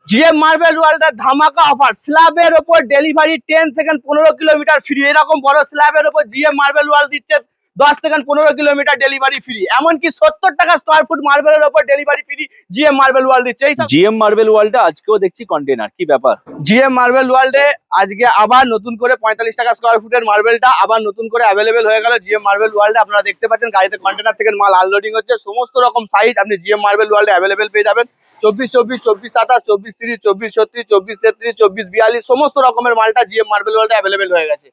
GM marble ওয়ার্ল্ডের ধামাকা offer, স্ল্যাবের ওপর ডেলিভারি 10 থেকে 15 কিলোমিটার ফ্রি। এরকম বড় স্ল্যাবের ওপর জিএম মার্বেল ওয়ার্ল্ড দিচ্ছে 10 থেকে 15 কিলোমিটার ডেলিভারি ফ্রি। এমনকি 70 টাকা স্কোয়ার ফুট মার্বেলের ওপর delivery free GM marble world দিচ্ছে। জিএম মার্বেল ওয়ার্ল্ডে আজকেও দেখছি কন্টেনার, কি ব্যাপার? জিএম মার্বেল ওয়ার্ল্ডে আজকে আবার নতুন করে 45 টাকা স্কোয়ার ফুটের মার্বেলটা আবার নতুন করে অ্যাভেলেবেল হয়ে গেল জিএম মার্বেল ওয়ার্ল্ডে। আপনারা দেখতে পাচ্ছেন গাড়িতে কন্টেনার থেকে মাল আনলোডিং হচ্ছে। সমস্ত রকম সাইজ আপনি জিএম মার্বেল ওয়ার্ল্ডে অ্যাভেলেবেল পেয়ে যাবেন। 24-24, 24-27, 24-30, 24-36, 24-33, 24-42 সমস্ত রকমের মালটা জিএম মার্বেল ওয়ার্ল্ডে অ্যাভেলেবেল হয়ে গেছে।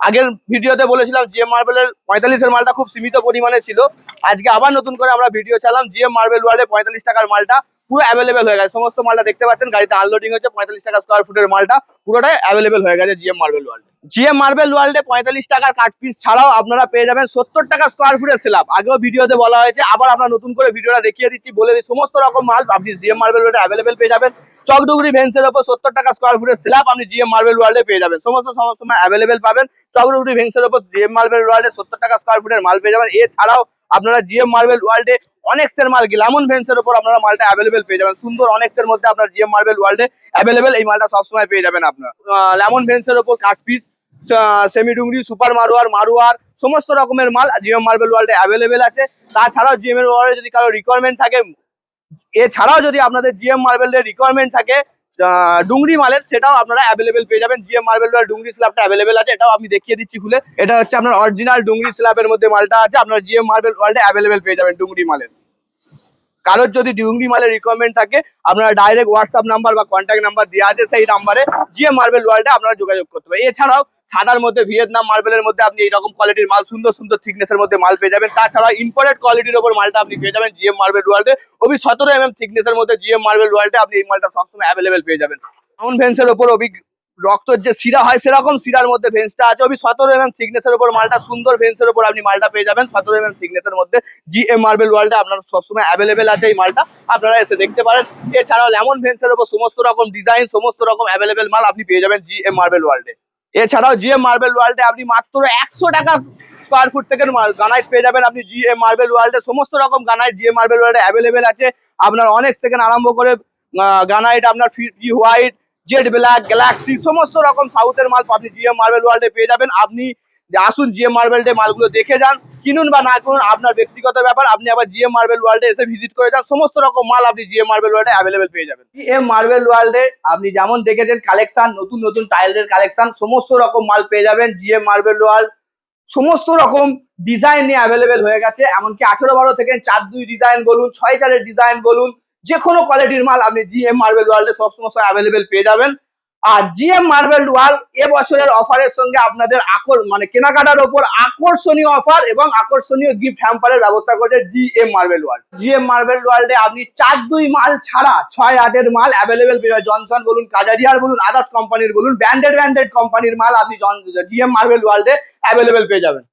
আগের ভিডিওতে বলেছিলাম জিএম মার্বেলের 45-এর মালটা খুব সীমিত পরিমাণে ছিল। আজকে আবার নতুন করে আমরা ভিডিও চালাম জিএম মার্বেল ওয়ার্ল্ডে 45 টাকার মালটা পুরো অ্যাভেলেবেল হয়ে গেছে। সমস্ত মালটা দেখতে পাচ্ছেন গাড়িতে আনলোডিং হচ্ছে। 45 টাকা স্কোয়ার ফুটের মালটা পুরোটাই অ্যাভেলেবেল হয়ে গেছে জিএম মার্বেল ওয়ার্ল্ডে। জিএম মার্বেল ওয়ার্ল্ডে 45 টাকার কাট পিস ছাড়াও আপনারা পেয়ে যাবেন 70 টাকা স্কোয়ার ফুটের স্ল্যাব। আগেও ভিডিওতে বলা হয়েছে, আবার আমরা নতুন করে ভিডিওটা দেখিয়ে দিচ্ছি, বলে দিই সমস্ত রকম মাল আপনি জিএম মার্বেল ওয়ার্ল্ডে অ্যাভেলেবেল পেয়ে যাবেন। চকডুগরি ভেন্সের ওপর 70 টাকা স্কোয়ার ফুটের স্ল্যাব আপনি জিএম মার্বেল ওয়ার্ল্ডে পেয়ে যাবেন। সমস্ত সময় অ্যাভেলেবেল পাবেন। চকডুগরি ভেন্সের ওপর জিএম মার্বেল ওয়ার্ল্ডে 70 টাকা স্কোয়ার ফুটের মাল পেয়ে যাবেন। এছাড়াও আপনারা জিএম মার্বেল ওয়ার্ল্ডে অনেক্সের মাল গ্ল্যামন ভেন্সের উপর আপনারা মালটা অ্যাভেলেবেল পেয়ে যাবেন। সুন্দর অনেক্সের মধ্যে আপনার জিএম মার্বেল ওয়ার্ল্ডে অ্যাভেলেবেল এই মালটা সবসময় পেয়ে যাবেন আপনারা। লেমন ভেন্সের উপর cut piece, semi Dungri, super মারুয়ার সমস্ত রকমের মাল জিএম মার্বেল ওয়ার্ল্ডে অ্যাভেলেবেল আছে। তাছাড়াও জিএম এর ওয়ার্ল্ডে যদি কারো রিকোয়ারমেন্ট থাকে, এছাড়াও যদি আপনাদের জিএম মার্বেলের রিকোয়ারমেন্ট থাকে ডুংরি মালের, সেটাও আপনারা অ্যাভেলেবেল পেয়ে যাবেন। জিএম মার্বেল ওয়ার্ল্ড ডুংরি স্ল্যাবটা অ্যাভেলেবেল আছে, এটাও আমি দেখিয়ে দিচ্ছি খুলে। এটা হচ্ছে আপনার অরিজিনাল ডুংরি স্ল্যাবের মধ্যে মালটা আছে, আপনারা জিএম মার্বেল ওয়ার্ল্ডে অ্যাভেলেবেল পেয়ে যাবেন ডুংরি মালের। কারোর যদি ডুংরি মালের রিকোয়ারমেন্ট থাকে আপনারা ডাইরেক্ট হোয়াটসঅ্যাপ নাম্বার বা কন্ট্যাক্ট নাম্বার দেওয়া আছে, সেই নাম্বারে জিএম মার্বেল ওয়ার্ল্ডে আপনারা যোগাযোগ করতে পারেন। এছাড়াও সাদার মধ্যে ভিয়েতনাম মার্বেলের মধ্যে আপনি এইরকম কোয়ালিটির মাল, সুন্দর সুন্দর থিকনেসের মধ্যে মাল পেয়ে যাবেন। তাছাড়া ইম্পোর্টেড কোয়ালিটির ওপর মালটা আপনি পেয়ে যাবেন জিএম মার্বেল ওয়ার্ল্ডে। ওবি 17 mm থিকনেসের মধ্যে জিএম মার্বেল ওয়ার্ল্ডে আপনি এই মালটা সবসময় অ্যাভেলেবেল পেয়ে যাবেন। ব্রাউন ভেন্সের ওপর ওবি রক্তর যে শিরা হয় সেরকম শিরার মধ্যে ভেন্সটা আছে। ওবি 17 mm থিকনেসের উপর মালটা, সুন্দর ভেন্সের উপর আপনি মালটা পেয়ে যাবেন 17 mm থিকনেসের মধ্যে জিএম মার্বেল ওয়ার্ল্ডে আপনার সবসময় অ্যাভেলেবেল আছে এই মালটা, আপনারা এসে দেখতে পারেন। এছাড়াও লেমন ভেন্সের উপর সমস্ত রকম ডিজাইন, সমস্ত রকম অ্যাভেলেবেল মাল আপনি পেয়ে যাবেন জিএম মার্বেল ওয়ার্ল্ডে। এছাড়াও জিএম মার্বেল ওয়ার্ল্ডে আপনি মাত্র 100 টাকা স্কোয়ার ফুট থেকে গ্রানাইট পেয়ে যাবেন আপনি জিএম মার্বেল ওয়ার্ল্ডে। সমস্ত রকম গ্রানাইট জিএম মার্বেল ওয়ার্ল্ডে অ্যাভেলেবেল আছে। আপনার অনেক থেকে আরম্ভ করে গ্রানাইট, আপনার free white, jet black, Galaxy সমস্ত রকম সাউথের মাল আপনি জিএম মার্বেল ওয়ার্ল্ডে পেয়ে যাবেন। আপনি আসুন জিএম মার্বেলডে মালগুলো দেখে যান, কিনুন বা না কিনুন আপনার ব্যক্তিগত ব্যাপার। আপনি আবার জিএম মার্বেল ওয়ার্ল্ডে এসে ভিজিট করে যান, সমস্ত রকম মাল আপনি জিএম মার্বেল ওয়ার্ল্ডে অ্যাভেলেবেল পেয়ে যাবেন। জিএম মার্বেল ওয়ার্ল্ডে আপনি যেমন দেখেছেন কালেকশন, নতুন নতুন টাইলের কালেকশন, সমস্ত রকম মাল পেয়ে যাবেন জিএম মার্বেল ওয়ার্ল্ড। সমস্ত রকম ডিজাইন নিয়ে অ্যাভেলেবেল হয়ে গেছে, এমনকি 18-12 থেকে 4-2 ডিজাইন বলুন, 6-4-এর ডিজাইন বলুন, যে কোনো কোয়ালিটির মাল আপনি জিএম মার্বেল ওয়ার্ল্ডে সবসময় অ্যাভেলেবেল পেয়ে যাবেন। আর জিএম মার্বেল ওয়ার্ল্ড এবছরের অফারের সঙ্গে আপনাদের কেনাকাটার ওপর আকর্ষণীয় অফার এবং আকর্ষণীয় গিফট হ্যাম্পারের ব্যবস্থা করেছে GM marble world. GM marble ওয়ার্ল্ডে আপনি 4-2 মাল ছাড়া 6-8-এর মাল অ্যাভেলেবেল পেয়ে যাবেন। জনসন বলুন, কাজারিয়ার বলুন, আদার্স কোম্পানির বলুন, ব্র্যান্ডেড কোম্পানির মাল আপনি জিএম মার্বেল ওয়ার্ল্ডে অ্যাভেলেবেল পেয়ে যাবেন।